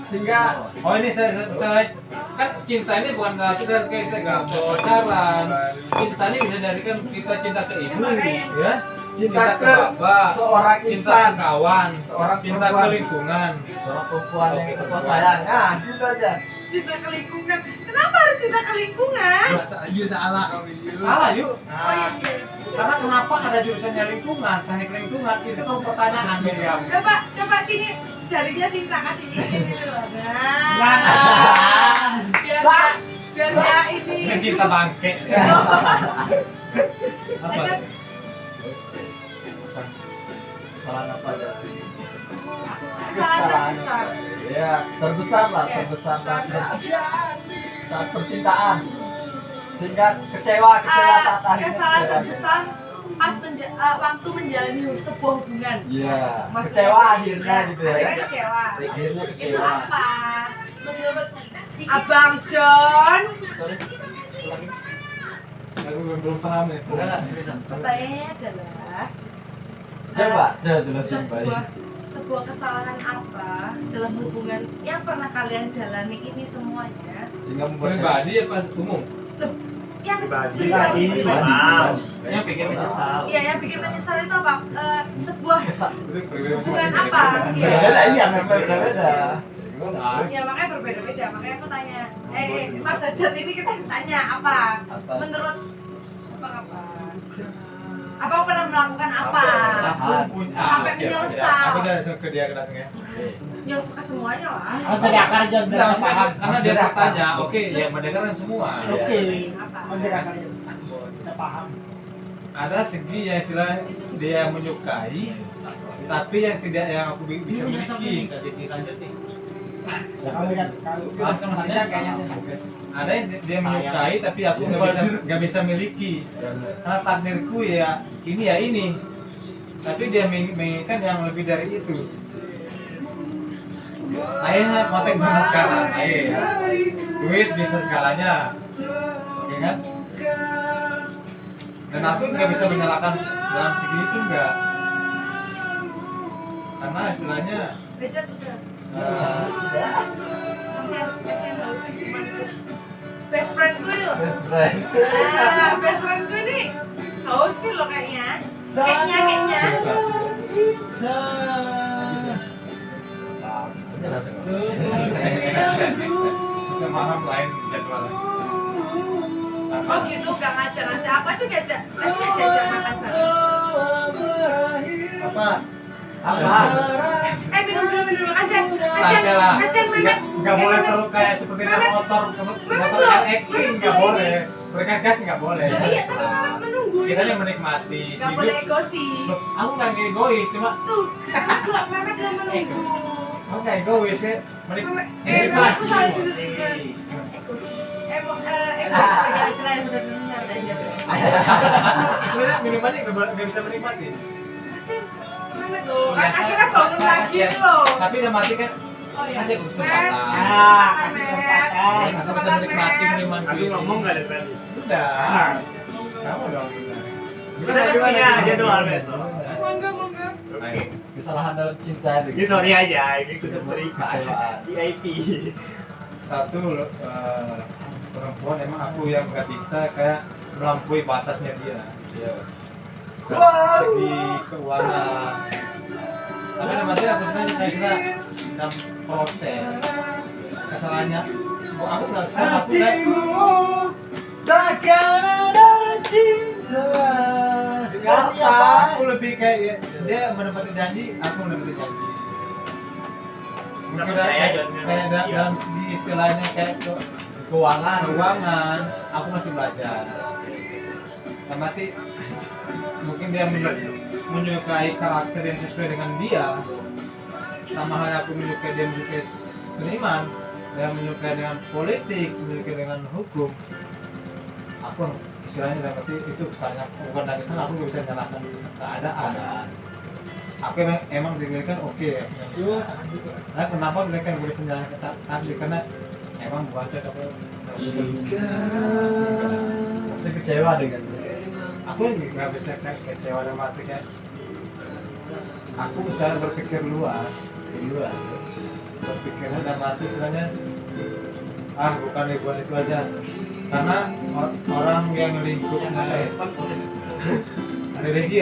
Sehingga Oh ini saya kan cinta ini bukan berarti dari kita pacaran. Cinta ini bisa dari kan kita cinta ke ibu, ya. cinta ke bapak, seorang cinta insan, ke kawan, seorang cinta ke perempuan. lingkungan. seorang perempuan yang kita sayang. Ah, gitu aja. Cinta ke lingkungan. Kenapa harus cinta ke lingkungan? Iya salah kami. Salah yuk. Oh iya. Karena kenapa ada jurusannya lingkungan, teknik lingkungan itu kalau pertanyaan Miriam. Coba sini jarinya Sinta kasih ini dulu. Nah. Nah. Biar nggak ini. Ini cinta bangke. Apa? Lanjut. Kesalahan apa aja sih? Kesalahan besar. Ya, terbesar lah, Ya. terbesar saat percintaan. Sehingga kecewa saat akhirnya Kesalahan kecewa. terbesar pas waktu menjalani sebuah hubungan. Iya, Maksudnya- kecewa akhirnya gitu ya. Akhirnya kecewa. Akhirnya Itu kecewa. apa? Menurut Abang John, Sorry. ulangi. Aku belum paham nih. Enggak, seriusan. pertanyaannya adalah Coba jelasin sebuah baik. sebuah kesalahan apa dalam hubungan yang pernah kalian jalani ini semuanya Sehingga membuat Pribadi apa umum? yang Pribadi. Yang bikin menyesal. Iya, yang bikin menyesal itu apa? Sebuah hubungan Hubungan apa? Iya. berbeda, iya memang berbeda. Ya makanya berbeda-beda, makanya aku tanya. Mas Hajat ini kita tanya apa? Apa? Menurut apa? Apa pernah melakukan apa? Sampai menyesal. Aku udah langsung ke dia langsung ya. Nyos ke semuanya lah. Kalau dari akar aja Enggak, udah maksudnya paham. karena dia bertanya, oke, ya mendengarkan semua. Oke. Apa? Kalau dari akar aja kita paham. Ada segi yang istilah dia menyukai, tapi yang tidak yang aku bisa miliki. Ya kamu lihat kalau Paham kan maksudnya? kayaknya Ada yang dia menyukai, tapi aku nggak bisa miliki. Karena takdirku ya ini. Tapi dia menginginkan yang lebih dari itu. Ayah kontak sama sekarang, ayah. Duit bisa segalanya, ya kan? Dan aku nggak bisa menyalahkan dalam segi itu enggak. Karena istilahnya Beda udah. Kasihan gak usah cuman best friend gue loh. Best friend. Best friend gue nih haus nih loh kayaknya. Kayaknya. biasa. Bisa paham lain jadwal. Oh gitu, gak ngajak-ngajak apa aja diajak. Saya diajak makan bareng. Apa? Apa? Minum dulu, kasihan Lah. Mehmet. Nggak boleh terus kayak seperti naik motor acting nggak boleh. Berikan gas nggak boleh. Iya, tapi Mehmet menunggu. Kita yang menikmati. Gak boleh egosi. Loh, aku nggak egois, cuma Tuh, Mehmet gak menunggu. aku nggak egois ya. Aku salah judul egosi. Egosi yang benar-benar aja. Sebenarnya minumannya nggak bisa menikmati. Kasihan Mehmet loh. Kan Biasa, akhirnya bangun saya lagi kasihan. loh. Tapi udah mati kan. Oh iya. Kasih kesempatan. Kesempatan, kasih Met. kesempatan. Aku bisa menikmati minuman Aku ngomong nggak ada tadi. Udah. Kamu dong. Gimana jadwal besok? Monggo. Ayo. Kesalahan dalam cinta itu. Ini sorry aja, ini khusus terikat. Kecewaan. VIP. Satu perempuan emang aku yang nggak bisa kayak melampaui batasnya dia. Iya. Segi keuangan. Tapi maksudnya aku sebenarnya kayak kita dalam proses kesalahannya. Oh, aku nggak bisa aku kayak takkan ada cinta aku lebih kayak dia menepati janji, aku menepati janji. Mungkin Percaya, John. kayak dalam segi istilahnya kayak keuangan, aku masih belajar. Mati mungkin dia menyukai karakter yang sesuai dengan dia, sama halnya aku menyukai dia menyukai seniman, dia menyukai dengan politik, menyukai dengan hukum. Aku istilahnya dalam arti itu kesalahan, bukan dari sana aku nggak bisa menyalahkan keadaan. Aku emang diberikan oke ya. Nah kenapa mereka boleh senjalan takdir karena emang bukan cocok apa. Tapi kecewa dengan Aku nggak bisa kecewa dalam arti kayak aku misalnya berpikir luas, berpikirnya dalam arti istilahnya bukan ribuan itu aja karena orang yang lingkupnya religi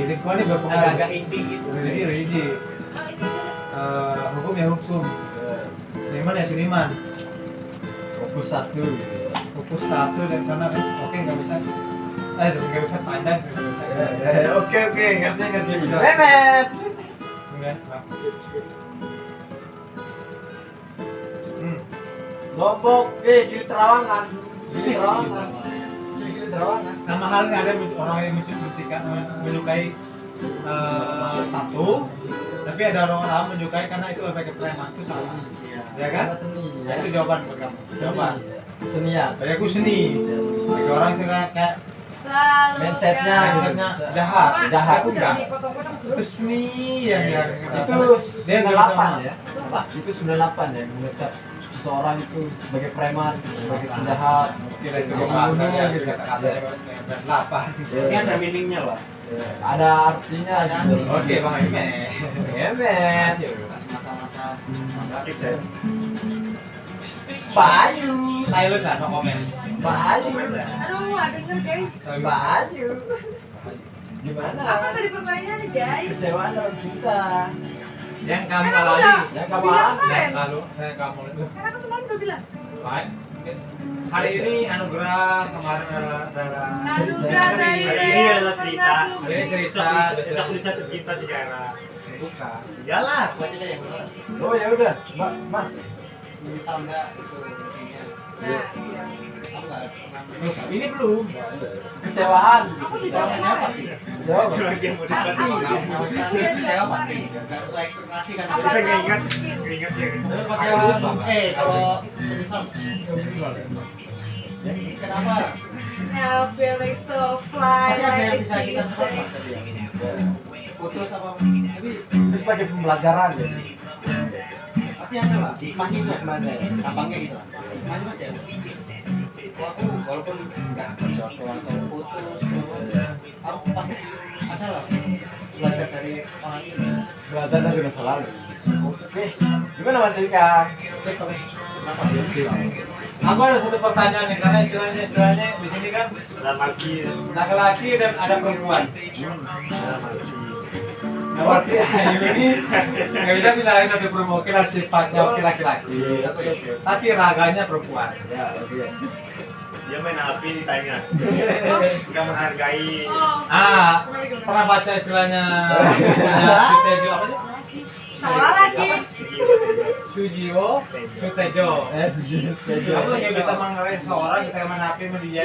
lingkungannya berpengaruh agak indie gitu. religi hukum ya hukum seniman ya seniman fokus satu gitu. fokus satu dan karena oke nggak bisa nggak bisa panjang nggak bisa Oke, ngerti. Memet. enggak Lombok, Gili Terawangan. sama halnya ada orang yang menyukai tato tapi ada orang menyukai karena itu efek preman itu salah ya kan Karena seni. nah, itu jawaban buat kamu jawaban Kesenian. kayak aku seni bagi orang itu kayak Selalu Mindsetnya, ya. mindsetnya jahat aku enggak Potong-potong itu seni yang dia Itu dia nggak 98 bisa ngomong. ya. Itu 98 ya mengecap seseorang itu sebagai preman, sebagai penjahat. kira itu Yang bahasa membunuh, gitu gitu. kata delapan Ini ada meaningnya loh. Ada artinya gitu. oke bang Ime Memet. Mata-mata aktif ya. Bayu. silent lah no komen Bayu. Aduh, ada denger guys. Bayu. Gimana? Apa tadi pertanyaannya guys? Kecewaan dalam cinta. yang kamu Kan aku alami udah Yang kamu bilang alami. kemarin. lalu saya kamu itu Kan aku semalam udah bilang. baik hari ini anugerah kemarin adalah Anugerah dari Hari ini adalah cerita. Hari ini cerita. Kisah tercinta sejarah. bukan Iyalah. Oh ya udah, Mas. misal enggak itu Nah, iya. ini belum Kecewaan. Aku udah jawab kemarin. Jawab. Lagi yang mau Pasti. debat. kecewa pasti nggak sesuai ekspektasi kan Apa Kita nggak kamu ingat. mungkin? Nggak ingat ya. kalau misal kenapa Now feeling so fly. Pasti ada yang like bisa kita it's sebut easy. Mas, tadi ya. Putus apa? Tapi Itu sebagai pembelajaran ya. artinya apa lah? Hikmahnya gimana ya? Gampangnya gitu lah. Hikmahnya mas ya. Kalau aku walaupun nggak berjodoh atau putus, aku pasti ada lah belajar dari orang ini. Belajar dari masa lalu. Oke. Gimana Mas Ika? Kenapa dia bilang? aku ada satu pertanyaan nih karena istilahnya di sini kan Dalam arti laki-laki dan ada perempuan dalam arti nah berarti Ayu ini nggak bisa dinalain satu perempuan kira sifatnya oke laki-laki tapi raganya perempuan Ya, oke. dia main api ditanya, nggak menghargai. Oh, pernah baca istilahnya si Tejo apa sih? salah lagi. Sujio Sutejo Setuju. kamu nggak bisa mengerai seorang kita yang menapi dia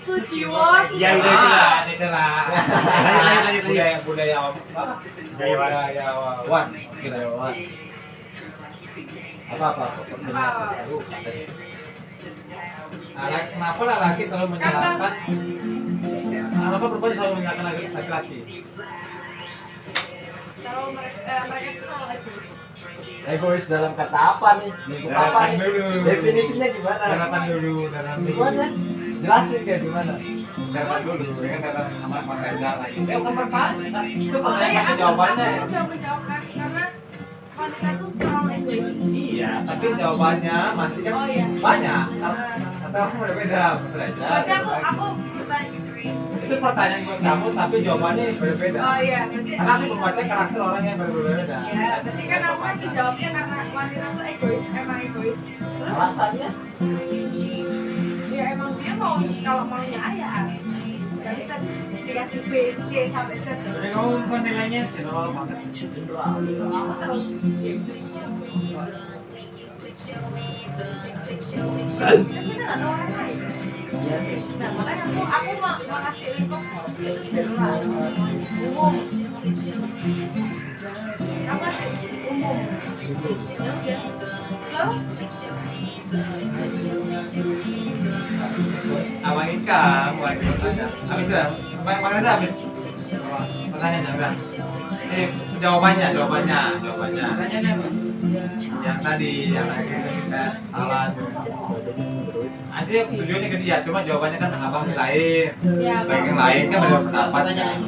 Sujiwo. Ya, udah, itulah Lanjut. budaya apa budayawan budayawan apa kenapa laki selalu menyalahkan kenapa perempuan selalu menyalahkan laki-laki Kalau mereka itu kalau egois. Egois dalam kata apa nih? Lingkup apa? Daratan dulu. Definisinya gimana? daratan dulu Semuanya jelasin kayak gimana? daratan dulu ya kan daratan sama Pak Reza lagi bukan pertanyaan itu Makanya pertanyaan aku jawabannya udah menjawabkan karena wanita itu terlalu egois. iya tapi jawabannya masih kan Oh, iya. banyak atau aku udah beda Mas Reza Berarti aku bertanya. itu pertanyaan buat kamu tapi jawabannya berbeda Oh iya, berarti. karena aku membaca karakter orang yang berbeda Ya, berarti kan aku kan jawabnya karena wanita tuh egois, emang egois. Terus alasannya ya emang dia mau kalau maunya ayah. Gak bisa dikasih B, C sampai Z. Jadi kamu penilainya general banget. Aku terus. Kita nggak tahu orang lain. Iya sih. Nah, makanya aku mau ngasih lingkup itu general, umum. Apa sih? Umum. Ya udah. awal nikah mulai bertanya habis ya Pak Reza habis pertanyaannya udah Jawabannya. Pertanyaannya apa? Yang tadi yang lagi kita salah tuh. Asli tujuannya ke dia, cuma jawabannya kan abang lain. Ya, Baik yang lain kan beda pendapat. Pertanyaan.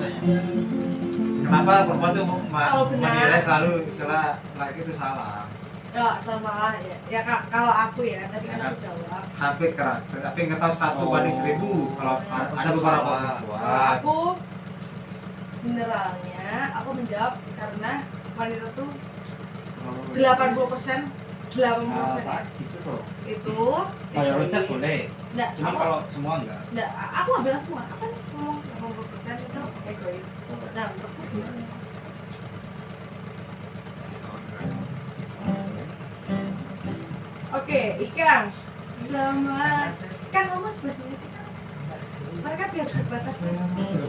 Kenapa perempuan tuh Kalau benar. menilai selalu istilah laki itu salah? Ya, sama ya. Ya kalau aku ya, tadi kan Ya, aku jawab. Hampir keras, tapi nggak tahu 1 banding 1000 kalau ada beberapa perempuan. Aku generalnya aku menjawab karena wanita tuh 80% ya. Gitu loh. Itu Mayoritas boleh. Enggak, Cuma kalau semua enggak. enggak, aku nggak bilang semua. Apa nih ngomong 80% itu egois. Nah, untukku gimana? Oke, Ikang sama kan kamu sebelah sini sih. Mereka biar terbatas.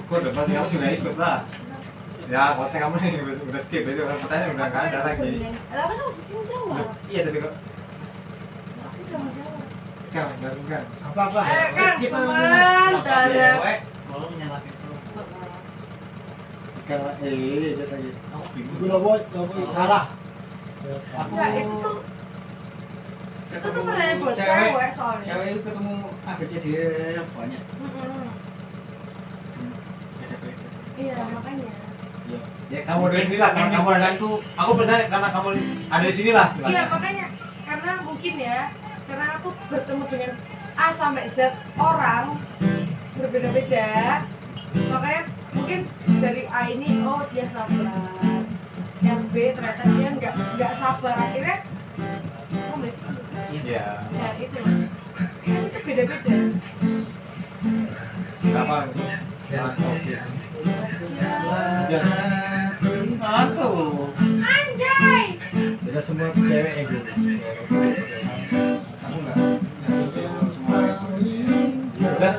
Kok debat kamu juga ikut lah. Ya, konten kamu nih udah skip itu pertanyaan udah nggak ada lagi. Lah kan harus jawab. Iya tapi kok Aku udah mau jawab. kan. Apa-apa. Kan sementara. Cewek selalu menyalahkan cowok. Karena dia lagi. Aku bingung. Gue lo salah. Enggak, itu tuh pertanyaan buat cewek soalnya. Cewek itu ketemu ABCD yang banyak. Mm-mm. Iya, makanya. Ya kamu dari sini lah, kan kamu ada tuh aku percaya karena kamu ada di sini lah Iya, istilahnya. makanya karena mungkin ya, karena aku bertemu dengan A sampai Z orang berbeda-beda, makanya mungkin dari A ini oh dia sabar, yang B ternyata dia nggak sabar, akhirnya oh nggak sih? Iya. Ya itu kan itu beda-beda. Apa? Mantul. Anjay. Tidak semua cewek egois. aku enggak. Semua Udah.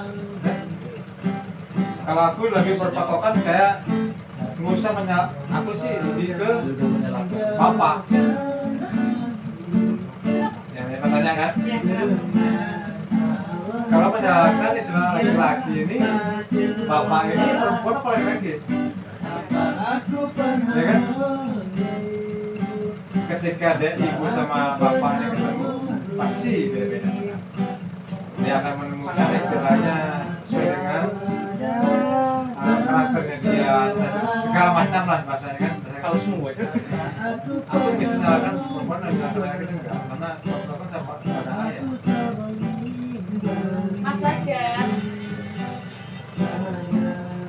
Kalau aku lebih berpatokan kayak nggak usah aku sih lebih ke Lebih menyalahkan. bapak. Yang katanya kan, Ya, kalau menyalahkan istilah laki-laki ini, bapak ini perempuan apa laki-laki? Ya kan? Ketika ada ibu sama bapaknya ketemu, pasti beda-beda. Dia akan menemukan istilahnya sesuai dengan karakternya dia, segala macam lah bahasanya kan. kalau semua aja. Aku bisa nyalakan perempuan dan laki-laki itu enggak, karena perempuan kan sama ada ayah. Mas aja.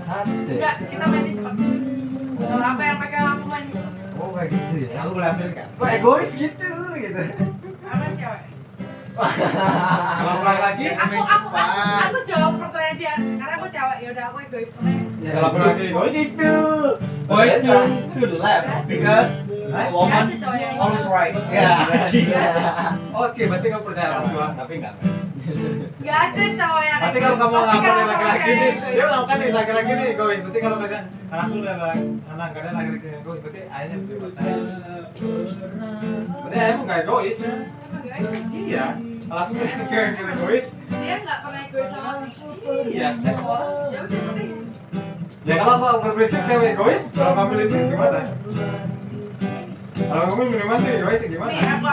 Sate. Enggak, kita mainin cepat. Kalau apa yang pakai lampu main? Oh kayak gitu ya. Aku boleh ambil kan? Kok egois gitu gitu. Apa cewek? Kalau mulai lagi, Aku jawab pertanyaan dia karena aku cewek, ya udah aku egois sebenarnya. kalau mulai lagi egois, Itu. Boys to the left because a woman Ada cowok yang always right. Ya. oke, berarti kamu percaya orang tua. Tapi enggak. Nggak ada cowok yang Berarti kalau kamu Pasti ngelakuin kalau laki-laki cowok ini, yang egois. dia melakukan nih laki-laki ini egois. Berarti kalau kata anakku anak kadang laki-laki yang egois, berarti ayahnya lebih percaya. Berarti ayahmu nggak egois. Emang nggak egois? Iya. Kalau aku yang egois, Dia nggak pernah egois sama aku. iya. Setiap orang. Ya udah makanya. Ya kalau mau berprinsip kayak egois, kalau kamu itu gimana? Kalau kamu minuman tuh egois gimana? Nih aku